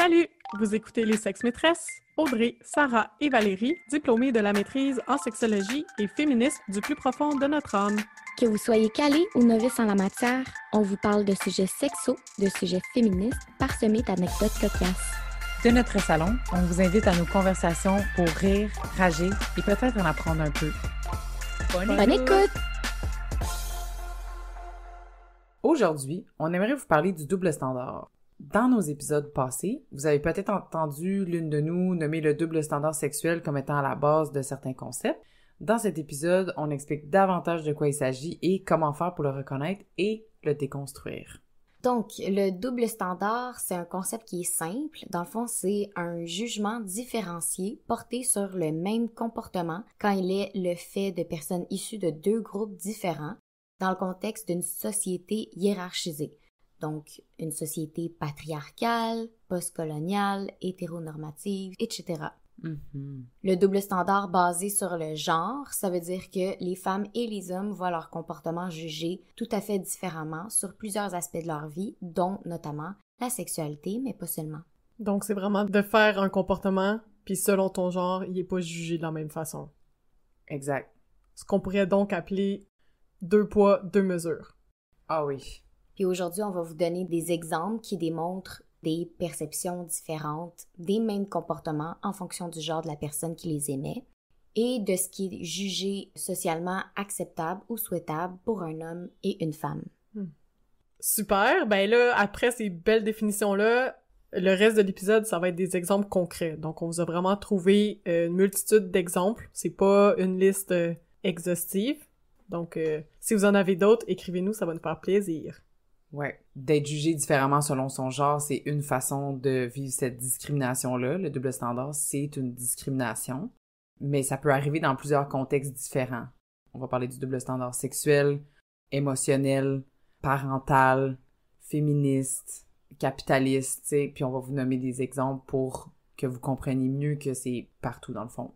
Salut! Vous écoutez Les Sexes Maîtresses, Audrey, Sarah et Valérie, diplômées de la maîtrise en sexologie et féministes du plus profond de notre âme. Que vous soyez calé ou novice en la matière, on vous parle de sujets sexos, de sujets féministes, parsemés d'anecdotes cocasses. De notre salon, on vous invite à nos conversations pour rire, rager et peut-être en apprendre un peu. Bonne écoute! Aujourd'hui, on aimerait vous parler du double standard. Dans nos épisodes passés, vous avez peut-être entendu l'une de nous nommer le double standard sexuel comme étant à la base de certains concepts. Dans cet épisode, on explique davantage de quoi il s'agit et comment faire pour le reconnaître et le déconstruire. Donc, le double standard, c'est un concept qui est simple. Dans le fond, c'est un jugement différencié porté sur le même comportement quand il est le fait de personnes issues de deux groupes différents dans le contexte d'une société hiérarchisée. Donc, une société patriarcale, postcoloniale, hétéronormative, etc. Le double standard basé sur le genre, ça veut dire que les femmes et les hommes voient leur comportement jugé tout à fait différemment sur plusieurs aspects de leur vie, dont notamment la sexualité, mais pas seulement. Donc, c'est vraiment de faire un comportement, puis selon ton genre, il n'est pas jugé de la même façon. Exact. Ce qu'on pourrait donc appeler deux poids, deux mesures. Ah oui. Puis aujourd'hui, on va vous donner des exemples qui démontrent des perceptions différentes des mêmes comportements en fonction du genre de la personne qui les émet et de ce qui est jugé socialement acceptable ou souhaitable pour un homme et une femme. Super! Ben là, après ces belles définitions-là, le reste de l'épisode, ça va être des exemples concrets. Donc, on vous a vraiment trouvé une multitude d'exemples. C'est pas une liste exhaustive. Donc, si vous en avez d'autres, écrivez-nous, ça va nous faire plaisir. Ouais. D'être jugé différemment selon son genre, c'est une façon de vivre cette discrimination-là. Le double standard, c'est une discrimination. Mais ça peut arriver dans plusieurs contextes différents. On va parler du double standard sexuel, émotionnel, parental, féministe, capitaliste, tu sais. Puis on va vous nommer des exemples pour que vous compreniez mieux que c'est partout dans le fond.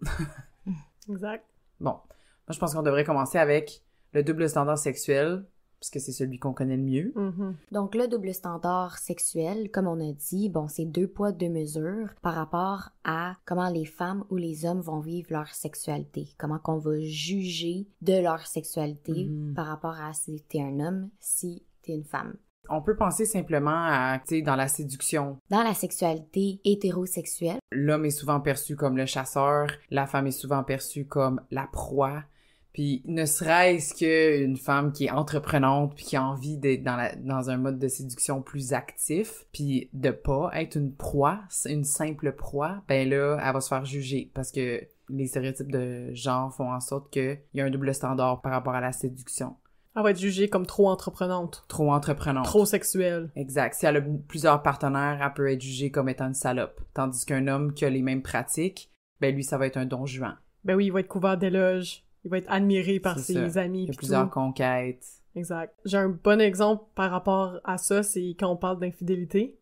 Exact. Bon. Moi, je pense qu'on devrait commencer avec le double standard sexuel, parce que c'est celui qu'on connaît le mieux. Donc, le double standard sexuel, comme on a dit, bon, c'est deux poids, deux mesures par rapport à comment les femmes ou les hommes vont vivre leur sexualité. Comment qu'on va juger de leur sexualité par rapport à si t'es un homme, si t'es une femme. On peut penser simplement à, tu sais, dans la séduction. Dans la sexualité hétérosexuelle, L'homme est souvent perçu comme le chasseur, la femme est souvent perçue comme la proie. Puis ne serait-ce qu'une femme qui est entreprenante puis qui a envie d'être dans un mode de séduction plus actif, puis de pas être une proie, une simple proie, ben là, elle va se faire juger parce que les stéréotypes de genre font en sorte qu'il y a un double standard par rapport à la séduction. Elle va être jugée comme trop entreprenante. Trop entreprenante. Trop sexuelle. Exact. Si elle a plusieurs partenaires, elle peut être jugée comme étant une salope. Tandis qu'un homme qui a les mêmes pratiques, ben lui, ça va être un don juan. Ben oui, il va être couvert d'éloges. Il va être admiré par ses amis. Il y a plusieurs conquêtes. Exact. J'ai un bon exemple par rapport à ça, c'est quand on parle d'infidélité.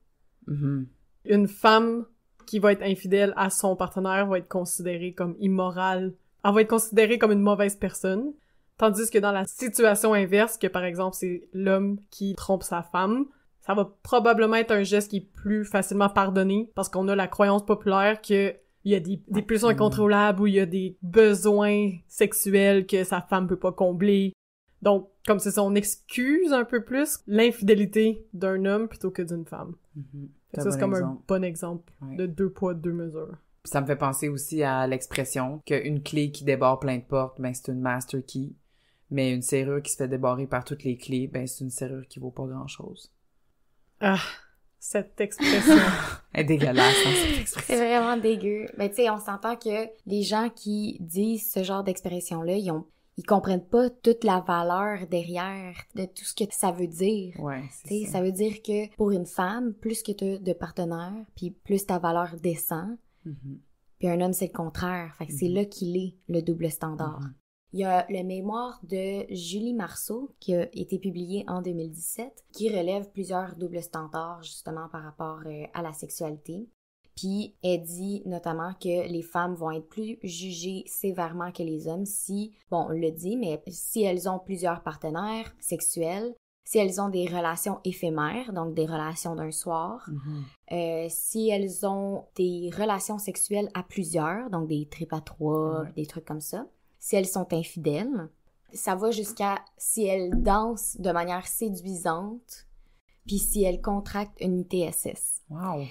Une femme qui va être infidèle à son partenaire va être considérée comme immorale. Elle va être considérée comme une mauvaise personne. Tandis que dans la situation inverse, que par exemple c'est l'homme qui trompe sa femme, ça va probablement être un geste qui est plus facilement pardonné parce qu'on a la croyance populaire que il y a des pulsions incontrôlables ou il y a des besoins sexuels que sa femme peut pas combler. Donc, comme c'est ça, on excuse un peu plus l'infidélité d'un homme plutôt que d'une femme. Ça, c'est comme un bon exemple de deux poids, deux mesures. Ça me fait penser aussi à l'expression qu'une clé qui débarre plein de portes, ben c'est une master key. Mais une serrure qui se fait débarrer par toutes les clés, ben c'est une serrure qui vaut pas grand-chose. Ah! Cette expression. Elle est dégueulasse, hein, cette expression. c'est vraiment dégueu. Mais tu sais, on s'entend que les gens qui disent ce genre d'expression-là, ils comprennent pas toute la valeur derrière de tout ce que ça veut dire. Ouais, c'est T'sais, ça veut dire que pour une femme, plus que tu as de partenaires, puis plus ta valeur descend, puis un homme, c'est le contraire. Fait que c'est là qu'il est, le double standard. Il y a le mémoire de Julie Marceau qui a été publié en 2017 qui relève plusieurs doubles standards justement par rapport à la sexualité. Puis elle dit notamment que les femmes vont être plus jugées sévèrement que les hommes si, bon on le dit, mais si elles ont plusieurs partenaires sexuels, si elles ont des relations éphémères, donc des relations d'un soir, si elles ont des relations sexuelles à plusieurs, donc des tripes à 3, des trucs comme ça, si elles sont infidèles, ça va jusqu'à si elles dansent de manière séduisante, puis si elles contractent une ITSS. Wow!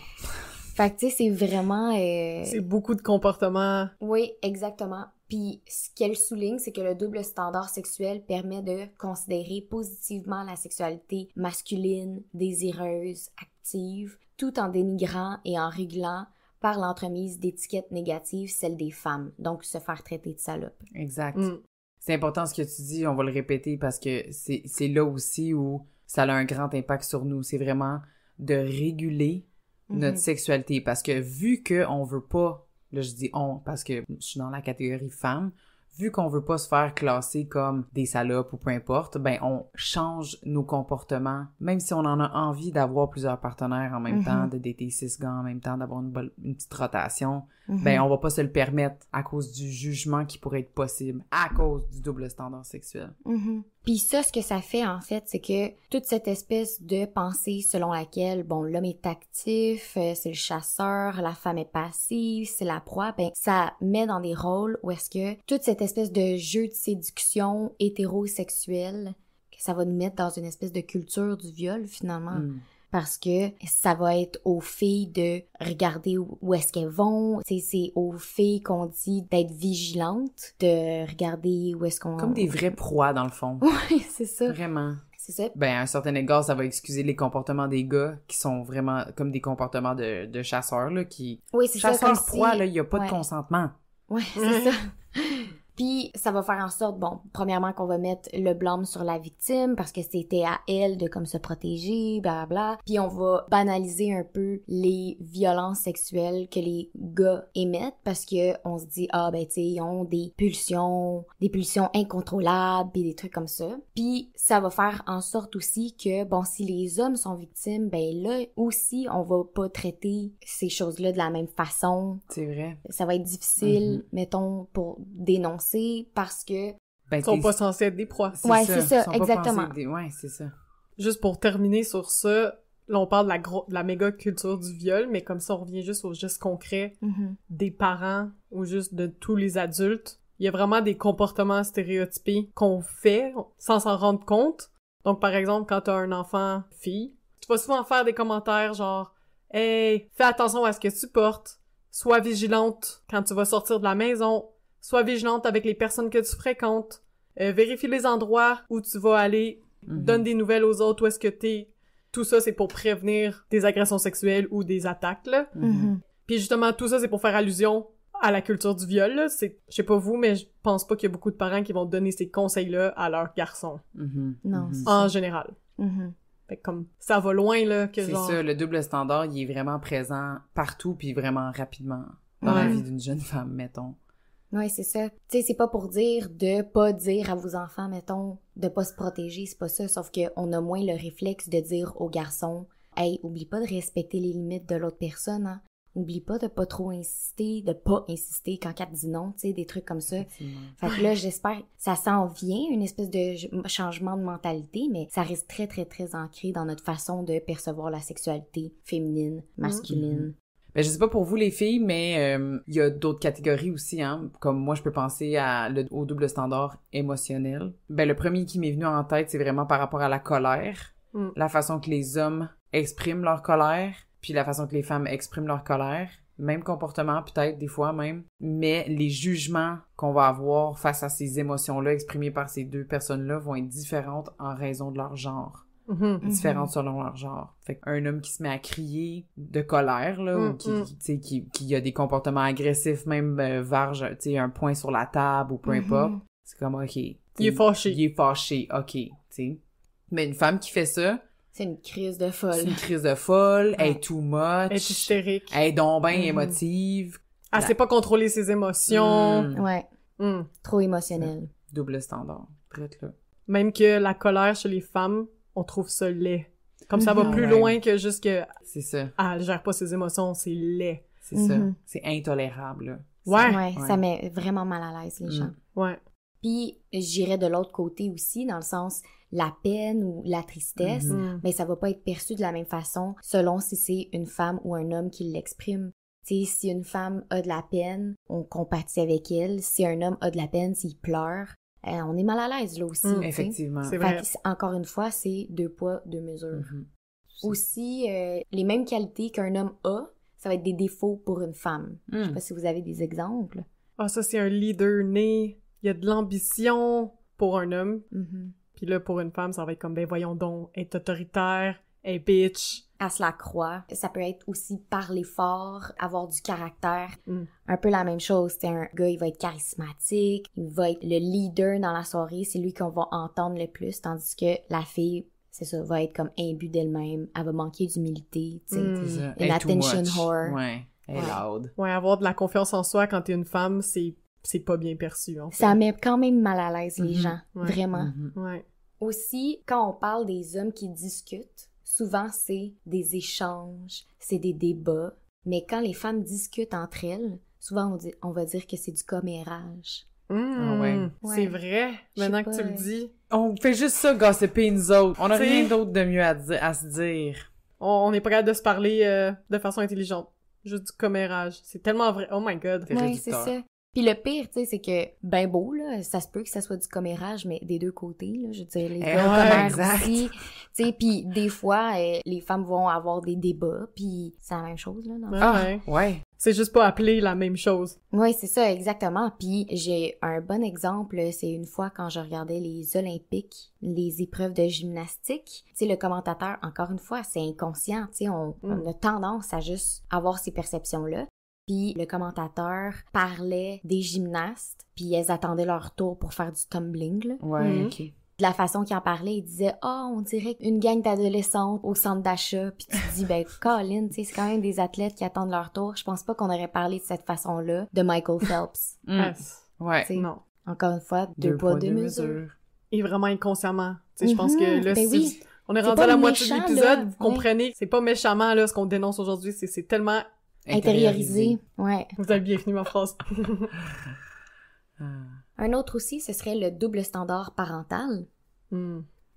Fait que, tu sais, c'est vraiment... C'est beaucoup de comportements. Oui, exactement. Puis, ce qu'elle souligne, c'est que le double standard sexuel permet de considérer positivement la sexualité masculine, désireuse, active, tout en dénigrant et en régulant par l'entremise d'étiquettes négatives celles des femmes. Donc, se faire traiter de salope. Exact. C'est important ce que tu dis, on va le répéter parce que c'est là aussi où ça a un grand impact sur nous. C'est vraiment de réguler notre sexualité parce que vu qu'on veut pas, là je dis on parce que je suis dans la catégorie femme, vu qu'on veut pas se faire classer comme des salopes ou peu importe, ben on change nos comportements, même si on en a envie d'avoir plusieurs partenaires en même temps, de dater 6 gars en même temps, d'avoir une petite rotation, ben on va pas se le permettre à cause du jugement qui pourrait être possible à cause du double standard sexuel. Puis ça, ce que ça fait, en fait, c'est que toute cette espèce de pensée selon laquelle, bon, l'homme est actif, c'est le chasseur, la femme est passive, c'est la proie, ben, ça met dans des rôles où est-ce que toute cette espèce de jeu de séduction hétérosexuelle, que ça va nous mettre dans une espèce de culture du viol, finalement. Parce que ça va être aux filles de regarder où est-ce qu'elles vont. T'sais, c'est aux filles qu'on dit d'être vigilantes, de regarder où est-ce qu'on... Comme des vraies proies, dans le fond. Oui, c'est ça. Vraiment. C'est ça. Ben, à un certain égard, ça va excuser les comportements des gars qui sont vraiment comme des comportements de chasseurs, là, qui... Oui, c'est ça. Chasseur-proie, là, il n'y a pas de consentement. Oui, c'est ça. Puis ça va faire en sorte, bon, premièrement qu'on va mettre le blâme sur la victime parce que c'était à elle de comme se protéger, blablabla. Puis on va banaliser un peu les violences sexuelles que les gars émettent parce que on se dit ah ben tu sais ils ont des pulsions incontrôlables et des trucs comme ça. Puis ça va faire en sorte aussi que bon si les hommes sont victimes, ben là aussi on va pas traiter ces choses-là de la même façon. C'est vrai. Ça va être difficile, mettons, pour dénoncer parce que... Ben, ils sont pas censés être des proies. Ouais, c'est ça, exactement. Ouais, c'est ça. Juste pour terminer sur ça, là, on parle de la méga culture du viol, mais comme ça, on revient juste au geste concret des parents ou juste de tous les adultes. Il y a vraiment des comportements stéréotypés qu'on fait sans s'en rendre compte. Donc, par exemple, quand t'as un enfant fille, tu vas souvent faire des commentaires genre « Hey, fais attention à ce que tu portes. Sois vigilante quand tu vas sortir de la maison. Sois vigilante avec les personnes que tu fréquentes. Vérifie les endroits où tu vas aller. Donne des nouvelles aux autres où est-ce que t'es. » Tout ça, c'est pour prévenir des agressions sexuelles ou des attaques, là. Puis justement, tout ça, c'est pour faire allusion à la culture du viol, là. C'est, je sais pas vous, mais je pense pas qu'il y a beaucoup de parents qui vont donner ces conseils-là à leurs garçons. Non, en général. Fait que comme, ça va loin, là, que c'est genre... ça, le double standard, il est vraiment présent partout, puis vraiment rapidement dans la vie d'une jeune femme, mettons. Ouais, c'est ça. Tu sais, c'est pas pour dire de pas dire à vos enfants, mettons, de pas se protéger, c'est pas ça, sauf qu'on a moins le réflexe de dire aux garçons « Hey, oublie pas de respecter les limites de l'autre personne, hein. Oublie pas de pas trop insister, de pas insister quand elle dit non, tu sais, des trucs comme ça. » Fait que là, j'espère, ça s'en vient, une espèce de changement de mentalité, mais ça reste très, très, très ancré dans notre façon de percevoir la sexualité féminine, masculine. Ben, je sais pas pour vous les filles, mais il y a d'autres catégories aussi, hein. Comme moi, je peux penser au double standard émotionnel. Ben, le premier qui m'est venu en tête, c'est vraiment par rapport à la colère. La façon que les hommes expriment leur colère, puis la façon que les femmes expriment leur colère. Même comportement, peut-être, des fois même. Mais les jugements qu'on va avoir face à ces émotions-là exprimées par ces deux personnes-là vont être différentes en raison de leur genre. Différentes selon leur genre. Fait qu'un homme qui se met à crier de colère, là, ou qui a des comportements agressifs, même varge, tu sais, un poing sur la table ou peu importe, c'est comme, OK. Il est fâché. Il est fâché, OK, tu sais. Mais une femme qui fait ça... C'est une crise de folle. C'est une crise de folle, elle est too much. Elle est hystérique. Elle est donc ben émotive. Elle sait pas contrôler ses émotions. Ouais. Trop émotionnelle. Double standard. Prête là. Même que la colère chez les femmes, on trouve ça laid. Comme ça va plus loin que juste que... C'est ça. Elle gère pas ses émotions, c'est laid. C'est ça. C'est intolérable, là. Ouais. Ça met vraiment mal à l'aise, les gens. Ouais. Puis j'irais de l'autre côté aussi, dans le sens la peine ou la tristesse, mais ça va pas être perçu de la même façon selon si c'est une femme ou un homme qui l'exprime. Tu sais, si une femme a de la peine, on compatit avec elle. Si un homme a de la peine, s'il pleure, on est mal à l'aise là aussi. Effectivement. C'est vrai. Encore une fois, c'est 2 poids, 2 mesures. Aussi, les mêmes qualités qu'un homme a, ça va être des défauts pour une femme. Je sais pas si vous avez des exemples. Ah, ça, c'est un leader né. Il y a de l'ambition pour un homme. Puis là, pour une femme, ça va être comme, ben voyons donc, être autoritaire, être bitch. Elle se la croit. Ça peut être aussi parler fort, avoir du caractère. Un peu la même chose. C'est un gars, il va être charismatique, il va être le leader dans la soirée, c'est lui qu'on va entendre le plus, tandis que la fille, c'est ça, va être comme imbue d'elle-même, elle va manquer d'humilité, tu sais. Une attention whore. Ouais, elle est loud. Ouais, avoir de la confiance en soi quand t'es une femme, c'est pas bien perçu, en fait. Ça met quand même mal à l'aise les gens, vraiment. Ouais. Aussi, quand on parle des hommes qui discutent, souvent c'est des échanges, c'est des débats, mais quand les femmes discutent entre elles, souvent on va dire que c'est du commérage. Ah ouais. C'est vrai, maintenant que tu le dis. On fait juste ça, gossiper nous autres. On a rien d'autre de mieux à se dire. On n'est pas capable de se parler de façon intelligente. Juste du commérage. C'est tellement vrai. Oh my god. Oui, c'est ça. Puis le pire, tu sais, c'est que, ben beau, là, ça se peut que ça soit du commérage, mais des deux côtés, là, je veux dire, les gars commèrent aussi, tu sais, puis des fois, les femmes vont avoir des débats, puis c'est la même chose, là, dans le fond. Ouais. C'est juste pas appelé la même chose. Oui, c'est ça, exactement. Puis j'ai un bon exemple, c'est une fois quand je regardais les Olympiques, les épreuves de gymnastique, tu sais, le commentateur, encore une fois, c'est inconscient, tu sais, on a tendance à juste avoir ces perceptions-là. Puis le commentateur parlait des gymnastes, puis elles attendaient leur tour pour faire du tumbling, là. Ouais, OK. De la façon qu'il en parlait, il disait « Ah, on dirait une gang d'adolescentes au centre d'achat. » Puis tu te dis « Ben, Colin, tu sais, c'est quand même des athlètes qui attendent leur tour. Je pense pas qu'on aurait parlé de cette façon-là de Michael Phelps. » Ouais. T'sais, non. Encore une fois, 2 poids, 2 mesures. Et vraiment inconsciemment. Tu sais, je pense que là, on est rendu à la moitié de l'épisode, là. vous comprenez, c'est pas méchamment, là, ce qu'on dénonce aujourd'hui, c'est tellement... Intériorisé, ouais. Vous avez bien fini ma phrase. Un autre aussi, ce serait le double standard parental.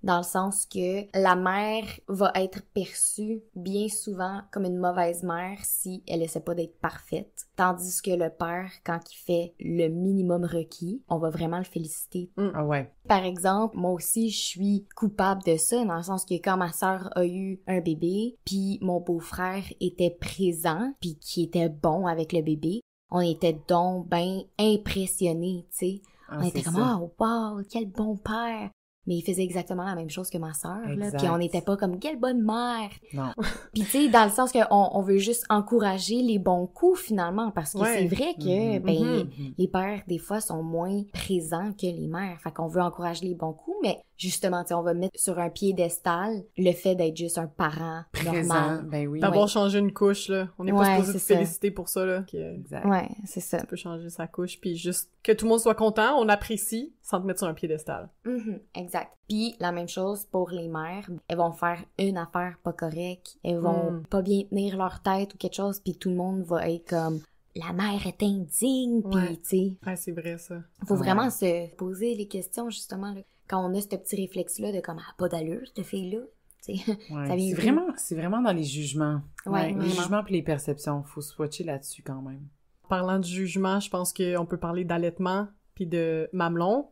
Dans le sens que la mère va être perçue bien souvent comme une mauvaise mère si elle essaie pas d'être parfaite. Tandis que le père, quand il fait le minimum requis, on va vraiment le féliciter. Ah ouais. Par exemple, moi aussi, je suis coupable de ça, dans le sens que quand ma sœur a eu un bébé, puis mon beau-frère était présent, puis qui était bon avec le bébé, on était donc ben impressionnés, tu sais. On était comme « Oh, wow, quel bon père! » Mais il faisait exactement la même chose que ma sœur, là. Puis on n'était pas comme « Quelle bonne mère! » Non. Puis tu sais, dans le sens qu'on veut juste encourager les bons coups, finalement, parce que c'est vrai que, les pères, des fois, sont moins présents que les mères. Fait qu'on veut encourager les bons coups, mais justement, tu sais, on va mettre sur un piédestal le fait d'être juste un parent normal. Ben oui. D'avoir changé une couche, là. On n'est pas supposé te féliciter pour ça, là. Exact. Ouais, c'est ça. Tu peux changer sa couche, puis juste que tout le monde soit content, on apprécie, sans te mettre sur un piédestal. Exact. Puis, la même chose pour les mères. Elles vont faire une affaire pas correcte. Elles vont pas bien tenir leur tête ou quelque chose, puis tout le monde va être comme... La mère est indigne, puis tu sais... Ouais, c'est vrai, ça. Faut vraiment se poser les questions, justement, là. Quand on a ce petit réflexe-là de comme, pas d'allure, cette fille-là. Ouais, c'est vraiment dans les jugements. Ouais, les jugements puis les perceptions. Faut swatcher là-dessus quand même. Parlant de jugement, je pense qu'on peut parler d'allaitement puis de mamelon.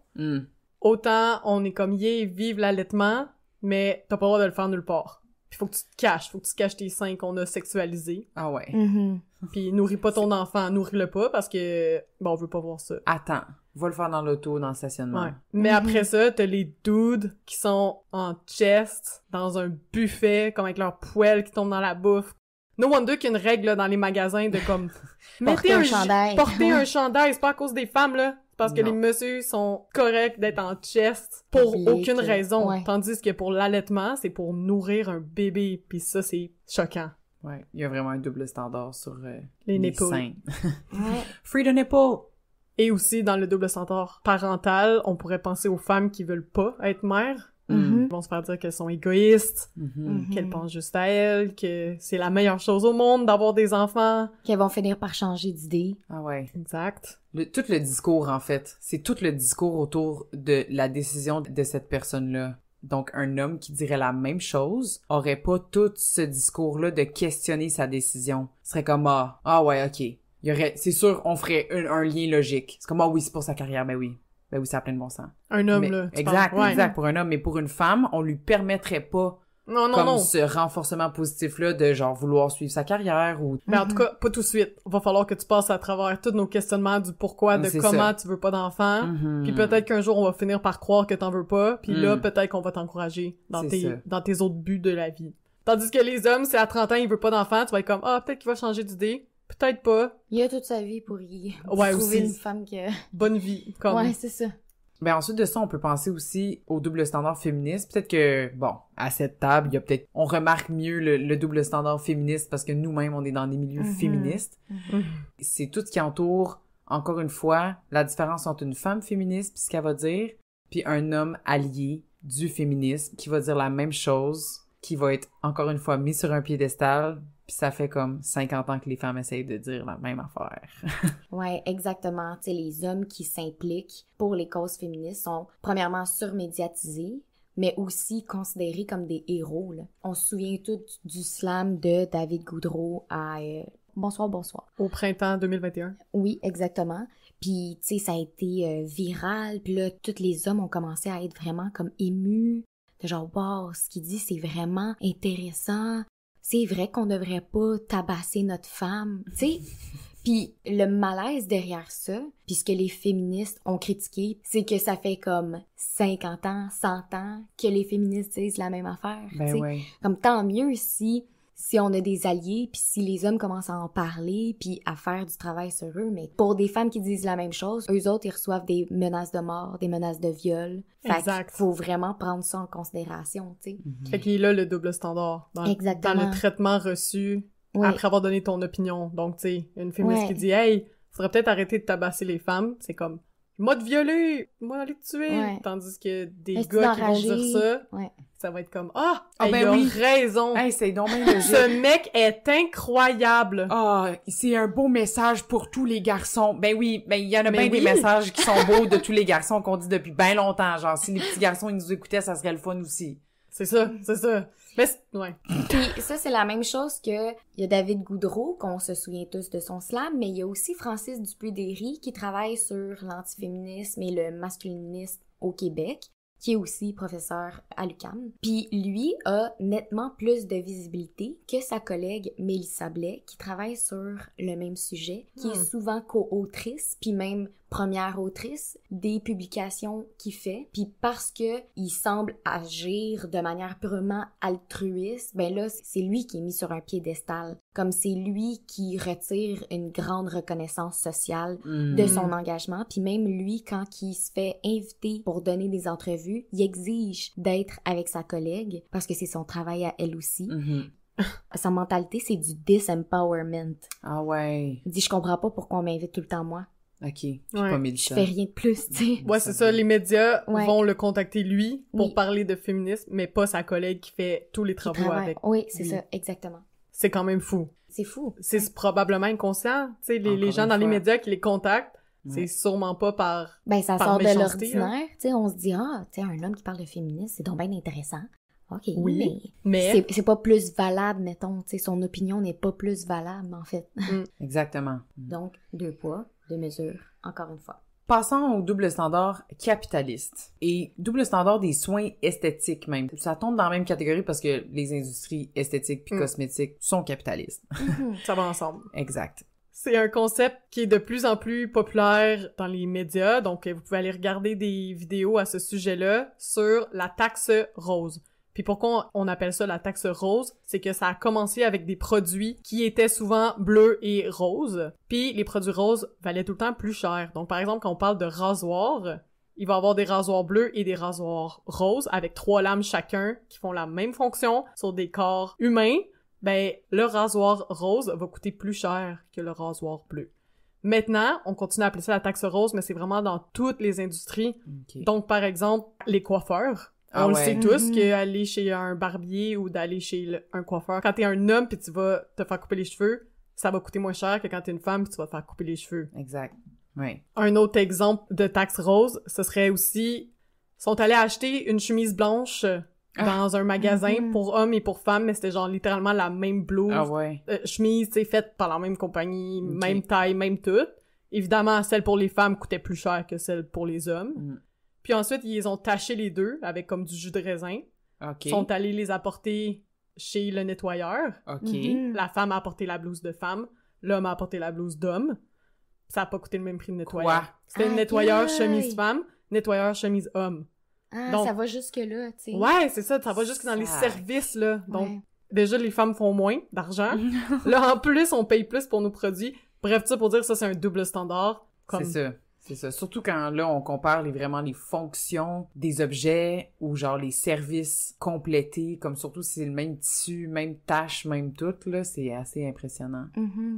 Autant on est comme vive l'allaitement, mais t'as pas le droit de le faire nulle part. Puis faut que tu te caches tes seins qu'on a sexualisés. Ah ouais. Puis nourris pas ton enfant, nourris-le pas parce que on veut pas voir ça. Attends, va le faire dans l'auto, dans le stationnement. Ouais. Mais après ça, t'as les dudes qui sont en chest dans un buffet comme avec leur poêle qui tombe dans la bouffe. No wonder qu'il y a une règle là, dans les magasins de comme porter un chandail. Porter un chandail, c'est pas à cause des femmes là. Parce que les messieurs sont corrects d'être en chest pour aucune raison. Ouais. Tandis que pour l'allaitement, c'est pour nourrir un bébé. Puis ça, c'est choquant. Ouais, il y a vraiment un double standard sur les seins. Ouais. Free the nipple! Et aussi, dans le double standard parental, on pourrait penser aux femmes qui veulent pas être mères. Ils vont se faire dire qu'elles sont égoïstes, qu'elles pensent juste à elles, que c'est la meilleure chose au monde d'avoir des enfants. Qu'elles vont finir par changer d'idée. Ah ouais. Exact. Tout le discours, en fait. C'est tout le discours autour de la décision de cette personne-là. Donc, un homme qui dirait la même chose aurait pas tout ce discours-là de questionner sa décision. Ce serait comme, ah ouais, ok. Il y aurait, c'est sûr, on ferait un lien logique. C'est comme, oui, c'est pour sa carrière, ben oui, ça a plein de bon sens. Un homme, là. Exact, pour un homme. Mais pour une femme, on lui permettrait pas ce renforcement positif-là de genre vouloir suivre sa carrière ou... Mais en tout cas, pas tout de suite. Il va falloir que tu passes à travers tous nos questionnements du pourquoi, de comment tu veux pas d'enfant. Puis peut-être qu'un jour, on va finir par croire que t'en veux pas. Puis là, peut-être qu'on va t'encourager dans tes autres buts de la vie. Tandis que les hommes, c'est à 30 ans, il veut pas d'enfant, tu vas être comme, peut-être qu'il va changer d'idée. Peut-être pas. Il a toute sa vie pour trouver aussi. une femme qui a... Bonne vie. Comme... Ouais, c'est ça. Ben ensuite de ça, on peut penser aussi au double standard féministe. Peut-être que, à cette table, il y a peut-être... On remarque mieux le double standard féministe parce que nous-mêmes, on est dans des milieux féministes. C'est tout ce qui entoure, encore une fois, la différence entre une femme féministe pis ce qu'elle va dire, puis un homme allié du féminisme qui va dire la même chose, qui va être, encore une fois, mis sur un piédestal. Puis ça fait comme 50 ans que les femmes essayent de dire la même affaire. Ouais, exactement. Tu sais, les hommes qui s'impliquent pour les causes féministes sont premièrement surmédiatisés, mais aussi considérés comme des héros, là. On se souvient tous du slam de David Goudreau à Bonsoir. Au printemps 2021. Oui, exactement. Puis, tu sais, ça a été viral. Puis là, tous les hommes ont commencé à être vraiment comme émus. De genre, wow, ce qu'il dit, c'est vraiment intéressant. C'est vrai qu'on devrait pas tabasser notre femme, tu sais. Puis le malaise derrière ça, puis ce que les féministes ont critiqué, c'est que ça fait comme 50 ans, 100 ans que les féministes disent la même affaire, tu sais. Ouais. Comme tant mieux si on a des alliés, puis si les hommes commencent à en parler, puis à faire du travail sur eux. Mais pour des femmes qui disent la même chose, eux autres, ils reçoivent des menaces de mort, des menaces de viol. Exact. Fait qu'il faut vraiment prendre ça en considération, tu sais. Fait qu'il y a là le double standard. Dans le traitement reçu après avoir donné ton opinion. Donc, tu sais, une féministe qui dit « Hey, faudrait peut-être arrêter de tabasser les femmes. » C'est comme « M'a te violer! M'a aller te tuer! » Tandis que des gars qui vont dire ça... Ça va être comme il a raison. Hey, c'est donc bien logique. Ce mec est incroyable. C'est un beau message pour tous les garçons. Ben oui, il y en a bien des messages qui sont beaux de tous les garçons qu'on dit depuis bien longtemps. Genre, si les petits garçons ils nous écoutaient, ça serait le fun aussi. C'est ça. Mais Puis ça, c'est la même chose que il y a David Goudreau, qu'on se souvient tous de son slam, mais il y a aussi Francis Dupuy-Derry qui travaille sur l'antiféminisme et le masculinisme au Québec, qui est aussi professeur à l'UQAM. Puis lui a nettement plus de visibilité que sa collègue Mélissa Blais, qui travaille sur le même sujet, qui est souvent co-autrice, puis même première autrice des publications qu'il fait. Puis parce que il semble agir de manière purement altruiste, ben là, c'est lui qui est mis sur un piédestal. Comme c'est lui qui retire une grande reconnaissance sociale de son engagement. Puis même lui, quand il se fait inviter pour donner des entrevues, il exige d'être avec sa collègue parce que c'est son travail à elle aussi. Sa mentalité, c'est du disempowerment. Ah ouais. Il dit, je comprends pas pourquoi on m'invite tout le temps moi. OK. Pas je fais rien de plus, tu sais. Ouais, c'est ça. Les médias vont le contacter lui pour parler de féminisme, mais pas sa collègue qui fait tous les travaux avec. Oui, c'est ça, exactement. C'est quand même fou. C'est fou. C'est probablement inconscient. Tu sais, les gens dans les médias qui les contactent, c'est sûrement pas par ça par sort de méchanceté, l'ordinaire. Tu sais, on se dit, tu sais, un homme qui parle de féminisme, c'est donc bien intéressant. OK, mais... C'est pas plus valable, mettons. Tu sais, son opinion n'est pas plus valable, en fait. Exactement. Donc, 2 poids, 2 mesures, encore une fois. Passons au double standard capitaliste. Et double standard des soins esthétiques même. Ça tombe dans la même catégorie parce que les industries esthétiques puis cosmétiques sont capitalistes. Ça va ensemble. Exact. C'est un concept qui est de plus en plus populaire dans les médias, donc vous pouvez aller regarder des vidéos à ce sujet-là sur la taxe rose. Puis pourquoi on appelle ça la taxe rose, c'est que ça a commencé avec des produits qui étaient souvent bleus et roses. Puis les produits roses valaient tout le temps plus cher. Donc par exemple, quand on parle de rasoir, il va y avoir des rasoirs bleus et des rasoirs roses avec 3 lames chacun qui font la même fonction sur des corps humains. Ben, le rasoir rose va coûter plus cher que le rasoir bleu. Maintenant, on continue à appeler ça la taxe rose, mais c'est vraiment dans toutes les industries. Okay. Donc, par exemple, les coiffeurs On le sait tous qu'aller chez un barbier ou d'aller chez un coiffeur, quand t'es un homme pis tu vas te faire couper les cheveux, ça va coûter moins cher que quand t'es une femme pis tu vas te faire couper les cheveux. Exact. Oui. Un autre exemple de taxe rose, ce serait aussi, sont allés acheter une chemise blanche dans un magasin pour hommes et pour femmes, mais c'était genre littéralement la même blouse, chemise, tu sais, faite par la même compagnie, même taille, même tout. Évidemment, celle pour les femmes coûtait plus cher que celle pour les hommes. Puis ensuite, ils ont taché les deux avec comme du jus de raisin. Ils sont allés les apporter chez le nettoyeur. La femme a apporté la blouse de femme, l'homme a apporté la blouse d'homme. Ça a pas coûté le même prix de nettoyeur. C'était le nettoyeur chemise femme, nettoyeur chemise homme. Ah, donc, ça va jusque-là, tu sais. Ouais, c'est ça, ça va jusque dans les services, là. Donc, déjà, les femmes font moins d'argent. Là, en plus, on paye plus pour nos produits. Bref, ça pour dire ça, c'est un double standard. C'est ça. C'est ça. Surtout quand, là, on compare vraiment les fonctions des objets ou genre les services complétés, comme surtout si c'est le même tissu, même tâche, même tout, là, c'est assez impressionnant.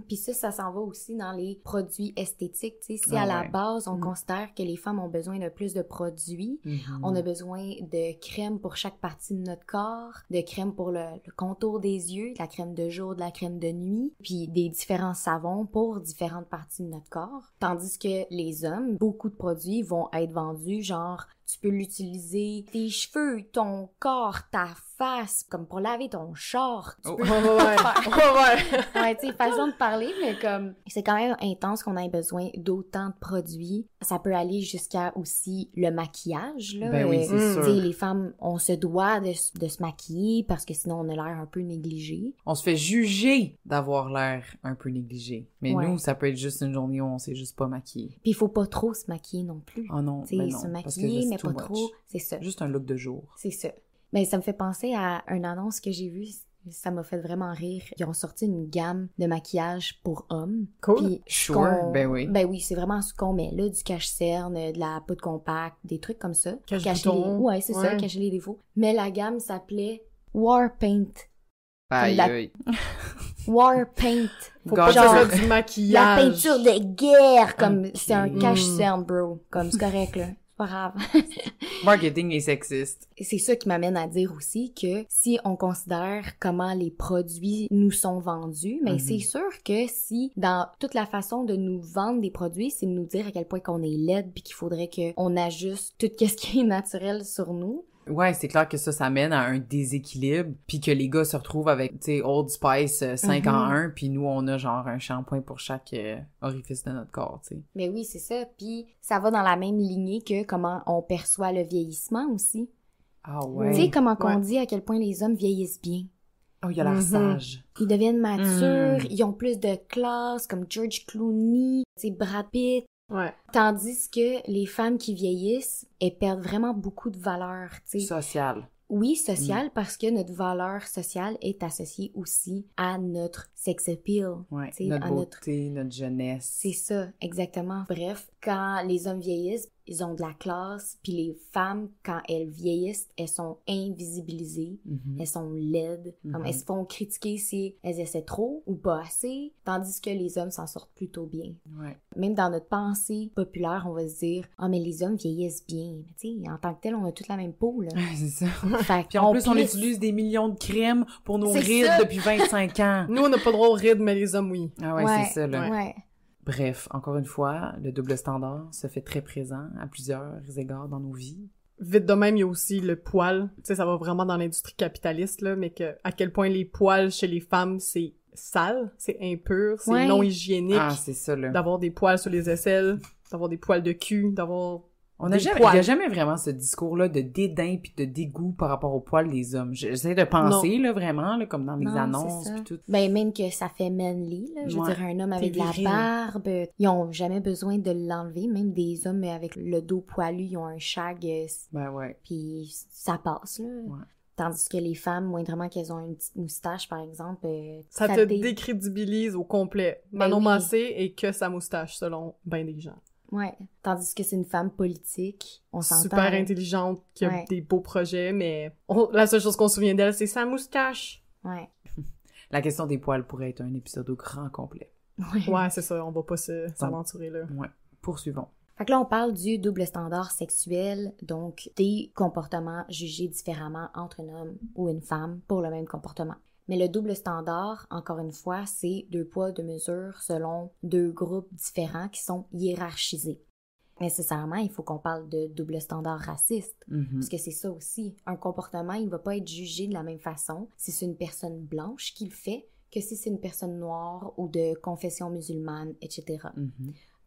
Puis ça s'en va aussi dans les produits esthétiques, tu sais. Si à la base, on considère que les femmes ont besoin de plus de produits, on a besoin de crème pour chaque partie de notre corps, de crème pour le contour des yeux, de la crème de jour, de la crème de nuit, puis des différents savons pour différentes parties de notre corps. Tandis que les hommes, beaucoup de produits vont être vendus, genre, tu peux l'utiliser, tes cheveux, ton corps, ta face, comme pour laver ton char. Tu peux ouais, tu sais, façon de parler, mais comme, c'est quand même intense qu'on ait besoin d'autant de produits. Ça peut aller jusqu'à aussi le maquillage, là. Ben oui, c'est sûr. Tu sais, les femmes, on se doit de se maquiller parce que sinon on a l'air un peu négligé. On se fait juger d'avoir l'air un peu négligé. Mais nous, ça peut être juste une journée où on s'est juste pas maquillé. Puis il faut pas trop se maquiller non plus. Oh non, tu sais, se maquiller, mais pas trop. C'est ça. Juste un look de jour. C'est ça. Mais ça me fait penser à une annonce que j'ai vue. Ça m'a fait vraiment rire. Ils ont sorti une gamme de maquillage pour hommes. Cool. Puis, ben oui. Ben oui, c'est vraiment ce qu'on met là, du cache-cerne, de la poudre compacte, des trucs comme ça. Cache-bouton. Ça, cacher les défauts. Mais la gamme s'appelait War Paint. Aïe. War Paint. Faut pas genre du maquillage. La peinture de guerre, comme c'est un cache-cerne, bro. Comme c'est correct, là. Pas grave. Marketing est sexiste. C'est ça qui m'amène à dire aussi que si on considère comment les produits nous sont vendus, mais c'est sûr que si dans toute la façon de nous vendre des produits, c'est de nous dire à quel point qu'on est laide puis qu'il faudrait qu'on ajuste tout ce qui est naturel sur nous. Ouais, c'est clair que ça mène à un déséquilibre, puis que les gars se retrouvent avec, tu sais, Old Spice 5 en 1, puis nous, on a genre un shampoing pour chaque orifice de notre corps, tu sais. Mais oui, c'est ça, puis ça va dans la même lignée que comment on perçoit le vieillissement aussi. Ah ouais. Tu sais, comment qu'on dit à quel point les hommes vieillissent bien. Oh, il y a l'air sage. Ils deviennent matures, ils ont plus de classe, comme George Clooney, tu sais, Brad Pitt. Ouais. Tandis que les femmes qui vieillissent, elles perdent vraiment beaucoup de valeur, tu sais. Sociale. Oui, sociale, parce que notre valeur sociale est associée aussi à notre sex appeal. Ouais, notre beauté, notre jeunesse. C'est ça, exactement. Bref, quand les hommes vieillissent, ils ont de la classe, puis les femmes, quand elles vieillissent, elles sont invisibilisées, elles sont laides, comme elles se font critiquer si elles essaient trop ou pas assez, tandis que les hommes s'en sortent plutôt bien. Ouais. Même dans notre pensée populaire, on va se dire « Ah, mais les hommes vieillissent bien. » Mais tu sais, en tant que tel, on a toute la même peau, là. C'est ça. Fait puis en plus, on utilise des millions de crèmes pour nos rides depuis 25 ans. Nous, on n'a pas droit aux rides, mais les hommes, oui. Ah ouais, c'est ça, là. Ouais. Bref, encore une fois, le double standard se fait très présent à plusieurs égards dans nos vies. Vite de même, il y a aussi le poil. Tu sais, ça va vraiment dans l'industrie capitaliste, là, mais que à quel point les poils chez les femmes, c'est sale, c'est impur, c'est non hygiénique. Ah, c'est ça, là. D'avoir des poils sur les aisselles, d'avoir des poils de cul, d'avoir... Il y a jamais vraiment ce discours-là de dédain puis de dégoût par rapport aux poils des hommes. J'essaie de penser, là, vraiment, là, comme dans les annonces pis tout. Ben, même que ça fait manly, là. Je veux dire, un homme avec de la barbe, ils ont jamais besoin de l'enlever. Même des hommes avec le dos poilu, ils ont un shag. Ben ouais. Puis ça passe, là. Ouais. Tandis que les femmes, moindrement qu'elles ont une petite moustache, par exemple... ça te décrédibilise au complet. Manon Massé et que sa moustache, selon ben des gens. Ouais. Tandis que c'est une femme politique, on s'entend. Super intelligente, qui a des beaux projets, mais la seule chose qu'on se souvient d'elle, c'est sa moustache. Ouais. La question des poils pourrait être un épisode au grand complet. Ouais, c'est ça, on va pas s'aventurer là. Ouais. Poursuivons. Fait que là, on parle du double standard sexuel, donc des comportements jugés différemment entre un homme ou une femme pour le même comportement. Mais le double standard, encore une fois, c'est 2 poids, 2 mesures selon 2 groupes différents qui sont hiérarchisés. Nécessairement, il faut qu'on parle de double standard raciste, parce que c'est ça aussi. Un comportement, il va pas être jugé de la même façon si c'est une personne blanche qui le fait que si c'est une personne noire ou de confession musulmane, etc.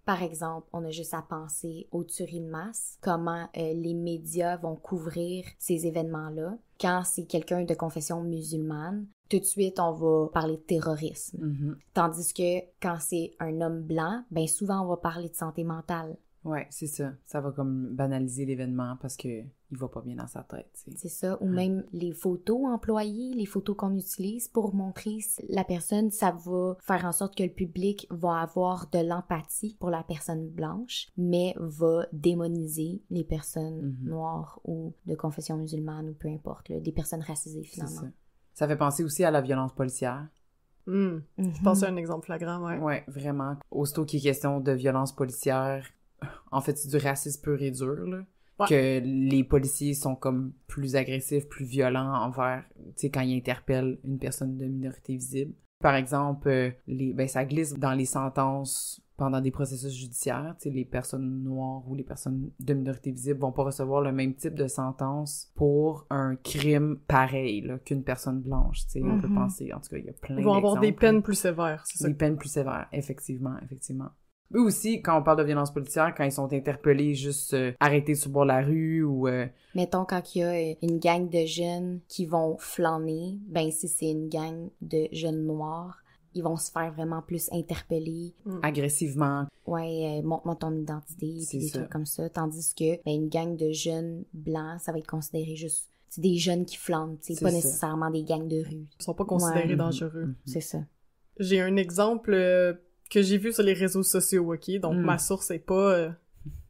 Par exemple, on a juste à penser aux tueries de masse, comment les médias vont couvrir ces événements-là. Quand c'est quelqu'un de confession musulmane, tout de suite, on va parler de terrorisme. Tandis que quand c'est un homme blanc, ben souvent, on va parler de santé mentale. Ouais, c'est ça. Ça va comme banaliser l'événement parce que il va pas bien dans sa tête, tu sais. C'est ça. Ou même les photos employées, les photos qu'on utilise pour montrer la personne, ça va faire en sorte que le public va avoir de l'empathie pour la personne blanche, mais va démoniser les personnes noires ou de confession musulmane ou peu importe, là, des personnes racisées finalement. C'est ça. Ça fait penser aussi à la violence policière. Je pense à un exemple flagrant, ouais. Ouais, vraiment. Aussitôt qu'il est question de violence policière, en fait, c'est du racisme pur et dur, là. Ouais. Que les policiers sont comme plus agressifs, plus violents envers, tu sais, quand ils interpellent une personne de minorité visible. Par exemple, ça glisse dans les sentences pendant des processus judiciaires. Tu sais, les personnes noires ou les personnes de minorité visible vont pas recevoir le même type de sentence pour un crime pareil, là, qu'une personne blanche. Tu sais, on peut penser, en tout cas, il y a plein d'exemples. Ils vont avoir des peines plus sévères, c'est ça. Des peines plus sévères, effectivement. Eux aussi, quand on parle de violence policière, quand ils sont interpellés, juste arrêtés sur le bord de la rue ou... Mettons, quand il y a une gang de jeunes qui vont flâner, ben si c'est une gang de jeunes noirs, ils vont se faire vraiment plus interpeller. Agressivement. Ouais, montre ton identité, puis des trucs comme ça. Tandis que une gang de jeunes blancs, ça va être considéré juste... C'est des jeunes qui flânent, pas nécessairement des gangs de rue. Ils sont pas considérés dangereux. C'est ça. J'ai un exemple... que j'ai vu sur les réseaux sociaux, OK? Donc, ma source est pas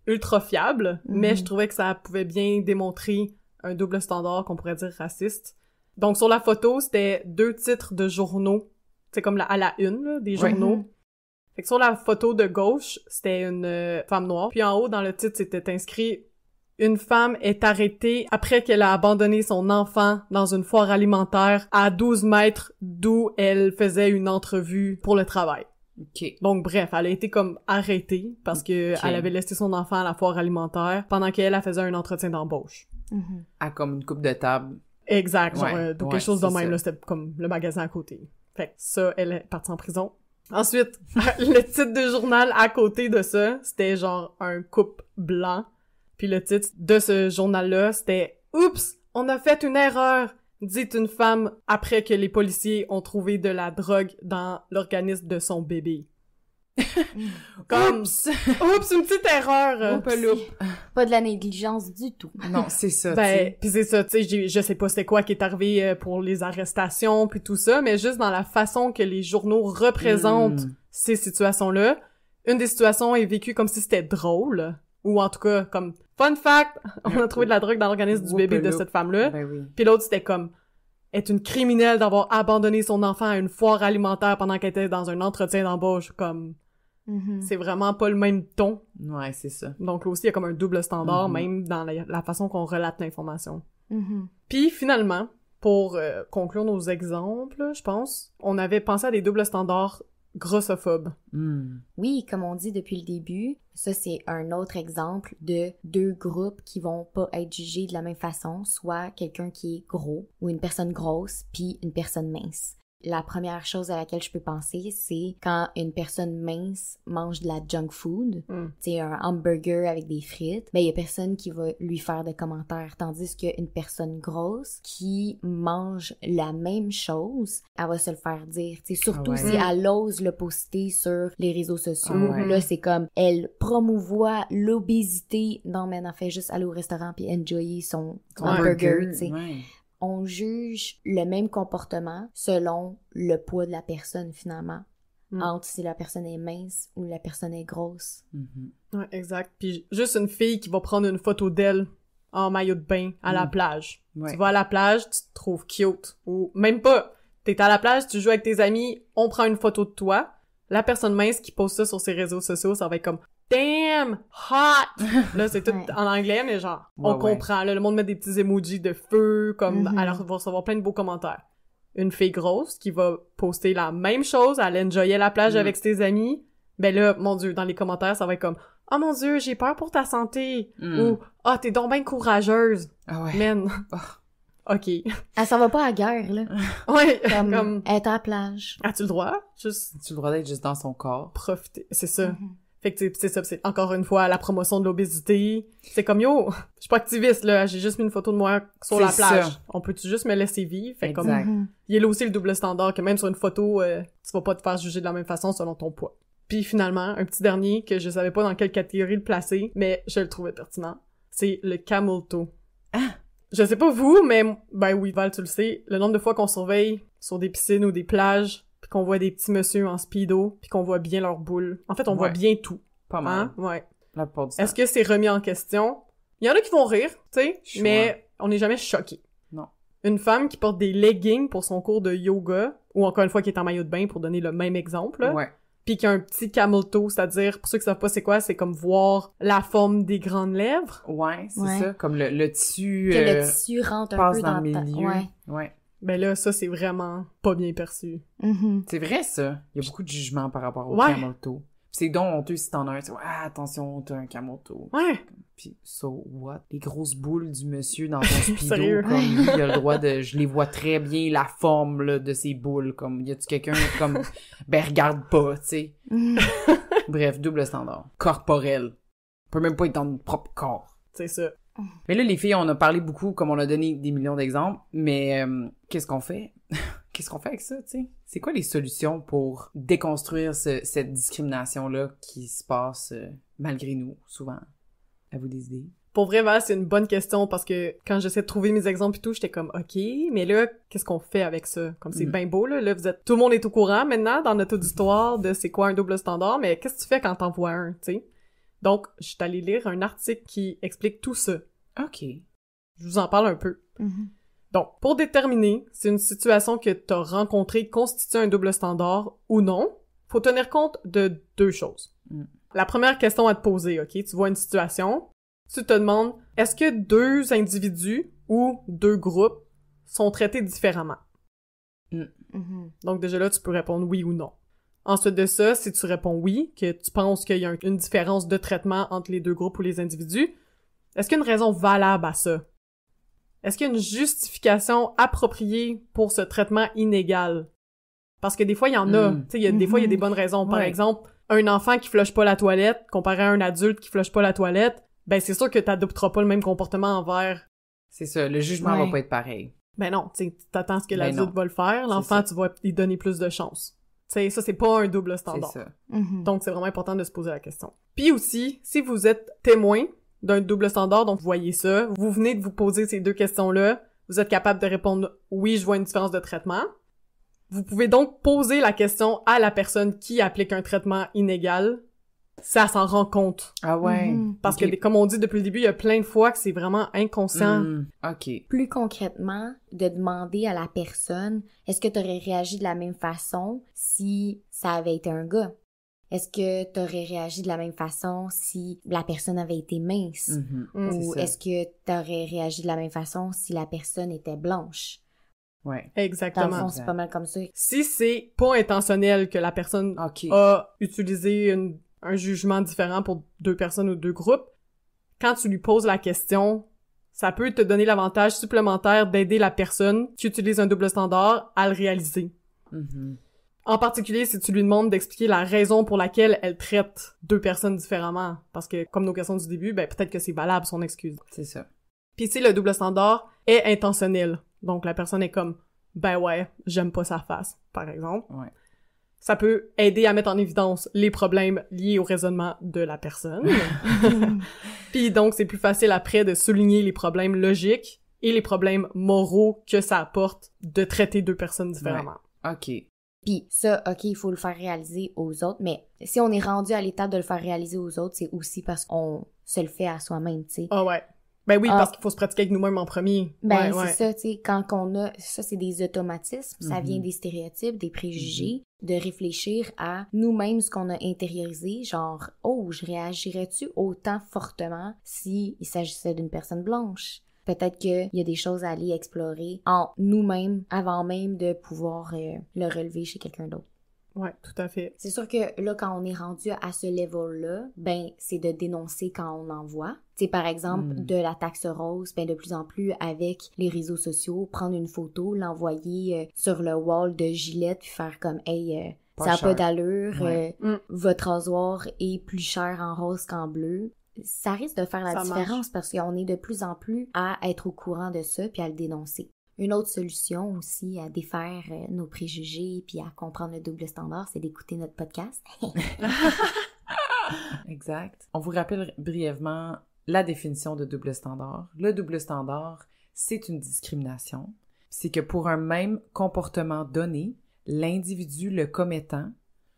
ultra fiable, mais je trouvais que ça pouvait bien démontrer un double standard qu'on pourrait dire raciste. Donc, sur la photo, c'était 2 titres de journaux. C'est comme à la une, là, des journaux. Fait que sur la photo de gauche, c'était une femme noire. Puis en haut, dans le titre, c'était inscrit « Une femme est arrêtée après qu'elle a abandonné son enfant dans une foire alimentaire à 12 mètres d'où elle faisait une entrevue pour le travail. » Okay. Donc bref, elle a été comme arrêtée parce que elle avait laissé son enfant à la foire alimentaire pendant qu'elle faisait un entretien d'embauche. À comme une coupe de table. Exact, genre quelque chose de même, là, c'était comme le magasin à côté. Fait que ça, elle est partie en prison. Ensuite, le titre de journal à côté de ça, c'était genre un couple blanc. Puis le titre de ce journal-là, c'était « Oups, on a fait une erreur !» dit une femme après que les policiers ont trouvé de la drogue dans l'organisme de son bébé. Comme... Oups, une petite erreur! Pas de la négligence du tout. Non, c'est ça, pis c'est ça, tu sais, je sais pas c'était quoi qui est arrivé pour les arrestations puis tout ça, mais juste dans la façon que les journaux représentent ces situations-là, une des situations est vécue comme si c'était drôle, ou en tout cas, comme fun fact, on a trouvé de la drogue dans l'organisme du bébé de cette femme-là. Ben oui. Puis l'autre, c'était comme être une criminelle d'avoir abandonné son enfant à une foire alimentaire pendant qu'elle était dans un entretien d'embauche, comme... C'est vraiment pas le même ton. Ouais, c'est ça. Donc là aussi, il y a comme un double standard, même dans la façon qu'on relate l'information. Puis finalement, pour conclure nos exemples, je pense, on avait pensé à des doubles standards grossophobes. Oui, comme on dit depuis le début, ça c'est un autre exemple de 2 groupes qui vont pas être jugés de la même façon, soit quelqu'un qui est gros ou une personne grosse puis une personne mince. La première chose à laquelle je peux penser, c'est quand une personne mince mange de la junk food, tu sais, un hamburger avec des frites, ben il y a personne qui va lui faire de commentaires, tandis qu'une personne grosse qui mange la même chose, elle va se le faire dire, tu sais, surtout si elle ose le poster sur les réseaux sociaux. Là, c'est comme, elle promouvoit l'obésité. Non, mais elle fait juste aller au restaurant puis enjoyer son hamburger, tu sais. On juge le même comportement selon le poids de la personne, finalement. Entre si la personne est mince ou la personne est grosse. Ouais, exact. Puis juste une fille qui va prendre une photo d'elle en maillot de bain à la plage. Tu vas à la plage, tu te trouves cute. Ou même pas. T'es à la plage, tu joues avec tes amis, on prend une photo de toi. La personne mince qui poste ça sur ses réseaux sociaux, ça va être comme... damn hot. Là, c'est tout en anglais, mais genre, on comprend. Là, le monde met des petits emojis de feu, comme, alors, on va recevoir plein de beaux commentaires. Une fille grosse qui va poster la même chose, elle enjoyait la plage avec ses amis. Ben là, mon Dieu, dans les commentaires, ça va être comme, oh mon Dieu, j'ai peur pour ta santé. Ou, ah, t'es donc ben courageuse. Ah ouais. Man. OK. Elle s'en va pas à la guerre, là. Ouais. Comme, elle est à la plage. As-tu le droit? Juste. As-tu le droit d'être juste dans son corps? Profiter. C'est ça. Fait que c'est ça, c'est encore une fois la promotion de l'obésité. C'est comme, yo, je suis pas activiste, là, j'ai juste mis une photo de moi sur la plage. Ça. On peut-tu juste me laisser vivre? Fait comme, il y a là aussi le double standard, que même sur une photo, tu vas pas te faire juger de la même façon selon ton poids. Puis finalement, un petit dernier que je savais pas dans quelle catégorie le placer, mais je le trouvais pertinent. C'est le camel toe. Ah! Je sais pas vous, mais ben oui, Val, tu le sais, le nombre de fois qu'on surveille sur des piscines ou des plages, puis qu'on voit des petits messieurs en speedo, puis qu'on voit bien leurs boules. En fait, on voit bien tout. Pas mal. Hein? Ouais. La plupart du temps. Est-ce que c'est remis en question? Il y en a qui vont rire, tu sais, mais on n'est jamais choqué. Non. Une femme qui porte des leggings pour son cours de yoga, ou encore une fois qui est en maillot de bain, pour donner le même exemple, là, puis qui a un petit camel toe, c'est-à-dire, pour ceux qui savent pas c'est quoi, c'est comme voir la forme des grandes lèvres. Ouais, c'est ça. Comme le tissu... Que le tissu rentre un peu dans le milieu. Ouais. Ben là, ça, c'est vraiment pas bien perçu. C'est vrai, ça. Il y a beaucoup de jugements par rapport au camel toe. C'est donc honteux si t'en as un. Tu sais, attention, t'as un camel toe. Ouais. Puis, so what? Les grosses boules du monsieur dans son speedo, comme lui, il a le droit de... Je les vois très bien, la forme, là, de ses boules. Comme, y a-tu quelqu'un comme... Ben, regarde pas, tu sais. Bref, double standard. Corporel. On peut même pas être dans notre propre corps. C'est ça. Mais là, les filles, on a parlé beaucoup, comme on a donné des millions d'exemples, mais qu'est-ce qu'on fait? Qu'est-ce qu'on fait avec ça, tu sais? C'est quoi les solutions pour déconstruire cette discrimination-là qui se passe malgré nous, souvent? À vous des idées? Pour vrai, Val, c'est une bonne question parce que quand j'essaie de trouver mes exemples et tout, j'étais comme, OK, mais là, qu'est-ce qu'on fait avec ça? Comme c'est bien beau, là, vous êtes... Tout le monde est au courant maintenant dans notre auditoire de c'est quoi un double standard, mais qu'est-ce que tu fais quand t'en vois un, tu sais? Donc, je suis allée lire un article qui explique tout ça. OK. Je vous en parle un peu. Donc, pour déterminer si une situation que t'as rencontrée constitue un double standard ou non, faut tenir compte de deux choses. La première question à te poser, OK? Tu vois une situation, tu te demandes, est-ce que deux individus ou deux groupes sont traités différemment? Donc, déjà là, tu peux répondre oui ou non. Ensuite de ça, si tu réponds oui, que tu penses qu'il y a une différence de traitement entre les deux groupes ou les individus, est-ce qu'il y a une raison valable à ça? Est-ce qu'il y a une justification appropriée pour ce traitement inégal? Parce que des fois, il y en a. Tu sais, des fois, il y a des bonnes raisons. Par exemple, un enfant qui flush pas la toilette, comparé à un adulte qui flush pas la toilette, ben c'est sûr que t'adopteras pas le même comportement envers... C'est ça, le jugement va pas être pareil. Ben non, tu sais, t'attends ce que l'adulte va le faire, l'enfant, tu vas lui donner plus de chance. Tu sais, ça, c'est pas un double standard. C'est ça. Donc, c'est vraiment important de se poser la question. Puis aussi, si vous êtes témoin d'un double standard, donc vous voyez ça, vous venez de vous poser ces deux questions-là, vous êtes capable de répondre « oui, je vois une différence de traitement ». Vous pouvez donc poser la question à la personne qui applique un traitement inégal, si elle s'en rend compte. Ah ouais. Parce que, comme on dit depuis le début, il y a plein de fois que c'est vraiment inconscient. OK. Plus concrètement, de demander à la personne, est-ce que t'aurais réagi de la même façon si ça avait été un gars? Est-ce que t'aurais réagi de la même façon si la personne avait été mince? Ou est-ce que t'aurais réagi de la même façon si la personne était blanche? Ouais. Exactement. Dans le fond, c'est pas mal comme ça. Si c'est pas intentionnel que la personne a utilisé un jugement différent pour deux personnes ou deux groupes, quand tu lui poses la question, ça peut te donner l'avantage supplémentaire d'aider la personne qui utilise un double standard à le réaliser. En particulier, si tu lui demandes d'expliquer la raison pour laquelle elle traite deux personnes différemment. Parce que, comme nos questions du début, ben peut-être que c'est valable son excuse. C'est ça. Puis si le double standard est intentionnel, donc la personne est comme « ben ouais, j'aime pas sa face », par exemple. Ouais. Ça peut aider à mettre en évidence les problèmes liés au raisonnement de la personne. Puis donc, c'est plus facile après de souligner les problèmes logiques et les problèmes moraux que ça apporte de traiter deux personnes différemment. Ouais. OK. Puis ça, OK, il faut le faire réaliser aux autres, mais si on est rendu à l'étape de le faire réaliser aux autres, c'est aussi parce qu'on se le fait à soi-même, tu sais. Ah ouais. Ben oui, parce qu'il faut se pratiquer avec nous-mêmes en premier. Ben, c'est ça, tu sais, quand on a... Ça, c'est des automatismes, ça vient des stéréotypes, des préjugés, de réfléchir à nous-mêmes ce qu'on a intériorisé, genre, oh, je réagirais-tu autant fortement s'il s'agissait d'une personne blanche? Peut-être qu'il y a des choses à aller explorer en nous-mêmes avant même de pouvoir le relever chez quelqu'un d'autre. Ouais, tout à fait. C'est sûr que là, quand on est rendu à ce level-là, ben, c'est de dénoncer quand on en voit. Tu sais, par exemple, de la taxe rose, ben, de plus en plus avec les réseaux sociaux, prendre une photo, l'envoyer sur le wall de Gillette, puis faire comme, hey, ça n'a pas d'allure, votre rasoir est plus cher en rose qu'en bleu. Ça risque de faire la différence parce qu'on est de plus en plus à être au courant de ça puis à le dénoncer. Une autre solution aussi à défaire nos préjugés puis à comprendre le double standard, c'est d'écouter notre podcast. Exact. On vous rappelle brièvement la définition de double standard. Le double standard, c'est une discrimination. C'est que pour un même comportement donné, l'individu le commettant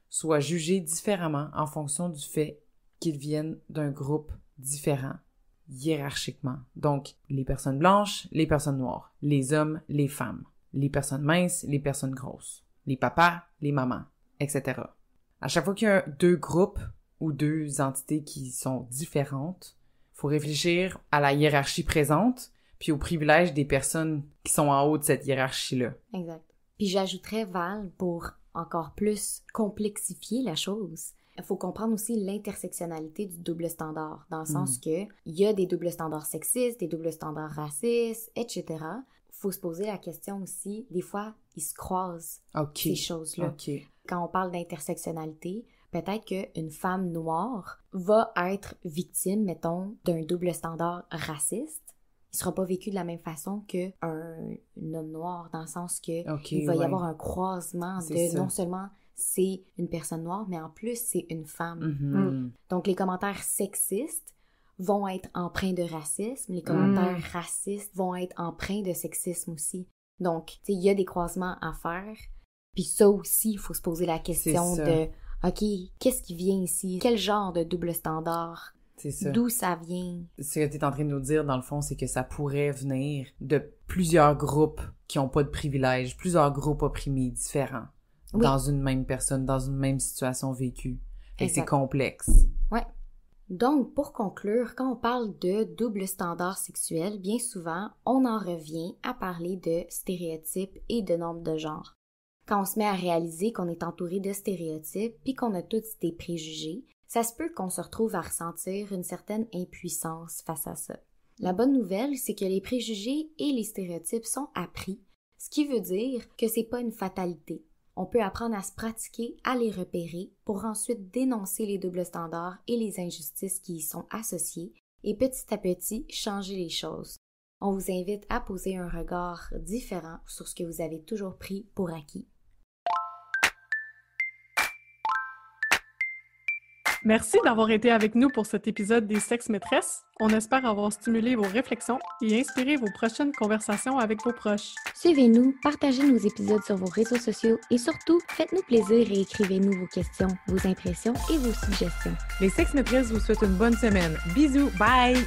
soit jugé différemment en fonction du fait qu'ils viennent d'un groupe différent, hiérarchiquement. Donc, les personnes blanches, les personnes noires, les hommes, les femmes, les personnes minces, les personnes grosses, les papas, les mamans, etc. À chaque fois qu'il y a deux groupes ou deux entités qui sont différentes, il faut réfléchir à la hiérarchie présente puis aux privilèges des personnes qui sont en haut de cette hiérarchie-là. Exact. Puis j'ajouterais, Val, pour encore plus complexifier la chose, il faut comprendre aussi l'intersectionnalité du double standard, dans le sens que il y a des doubles standards sexistes, des doubles standards racistes, etc. Faut se poser la question aussi, des fois, ils se croisent, ces choses-là. Quand on parle d'intersectionnalité, peut-être qu'une femme noire va être victime, mettons, d'un double standard raciste. Il sera pas vécu de la même façon qu'un homme noir, dans le sens que il va y avoir un croisement de non seulement c'est une personne noire, mais en plus, c'est une femme. Donc, les commentaires sexistes vont être empreints de racisme. Les commentaires racistes vont être empreints de sexisme aussi. Donc, tu sais, il y a des croisements à faire. Puis ça aussi, il faut se poser la question de, OK, qu'est-ce qui vient ici? Quel genre de double standard? C'est ça. D'où ça vient? Ce que tu es en train de nous dire, dans le fond, c'est que ça pourrait venir de plusieurs groupes qui n'ont pas de privilèges, plusieurs groupes opprimés différents. Dans une même personne, dans une même situation vécue. Et c'est complexe. Ouais. Donc, pour conclure, quand on parle de double standard sexuel, bien souvent, on en revient à parler de stéréotypes et de nombre de genres. Quand on se met à réaliser qu'on est entouré de stéréotypes puis qu'on a tous des préjugés, ça se peut qu'on se retrouve à ressentir une certaine impuissance face à ça. La bonne nouvelle, c'est que les préjugés et les stéréotypes sont appris, ce qui veut dire que c'est pas une fatalité. On peut apprendre à se pratiquer, à les repérer, pour ensuite dénoncer les doubles standards et les injustices qui y sont associées, et petit à petit changer les choses. On vous invite à poser un regard différent sur ce que vous avez toujours pris pour acquis. Merci d'avoir été avec nous pour cet épisode des Sexes Maîtresses. On espère avoir stimulé vos réflexions et inspiré vos prochaines conversations avec vos proches. Suivez-nous, partagez nos épisodes sur vos réseaux sociaux et surtout, faites-nous plaisir et écrivez-nous vos questions, vos impressions et vos suggestions. Les Sexes Maîtresses vous souhaitent une bonne semaine. Bisous, bye!